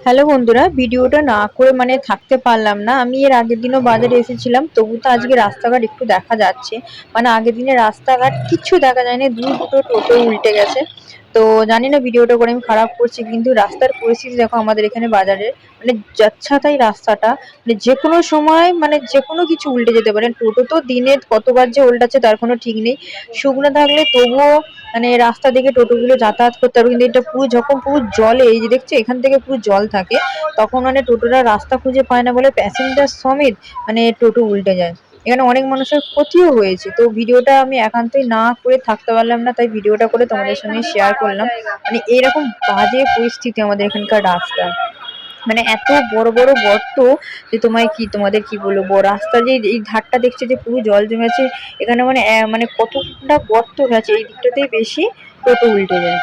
Hello বন্ধুরা, ভিডিওটা না করে থাকতে পারলাম না। আমি এর আগের দিনও বাজারে এসেছিলাম, তবু তো আজকে রাস্তাঘাট একটু দেখা যাচ্ছে। আগের দিনে রাস্তাঘাট কিচ্ছু দেখা যায়নি, দুটো টোটো উল্টে গেছে। তো জানি না ভিডিওটা করে আমি খারাপ করছি, কিন্তু রাস্তার পরিস্থিতি দেখো আমাদের এখানে বাজারে। যাচ্ছাতাই রাস্তাটা, যে কোনো সময় যে কোনো কিছু উল্টে যেতে পারে। টোটো তো দিনে কতবার যে উল্টাচ্ছে তার কোনো ঠিক নেই। শুকনো থাকলে তবুও রাস্তা দেখে টোটোগুলো যাতায়াত করতে পারবে, কিন্তু এটা পুরো যখন পুরো জলে, এই যে দেখছো এখান থেকে পুরো জল থাকে, তখন টোটোরা রাস্তা খুঁজে পায় না বলে প্যাসেঞ্জার সমেত টোটো উল্টে যায়। এখানে অনেক মানুষের ক্ষতিও হয়েছে। তো ভিডিওটা আমি একান্তই না করে থাকতে পারলাম না, তাই ভিডিওটা করে তোমাদের সঙ্গে শেয়ার করলাম। এরকম বাজে পরিস্থিতি আমাদের এখানকার রাস্তা। এত বড় বড় গর্ত, যে তোমাদের কি বলবো, রাস্তার যে এই ধারটা দেখছে যে পুরো জল জমেছে। এখানে কতটা গর্ত গেছে, এই দিকটাতেই বেশি টোটো উল্টে যায়।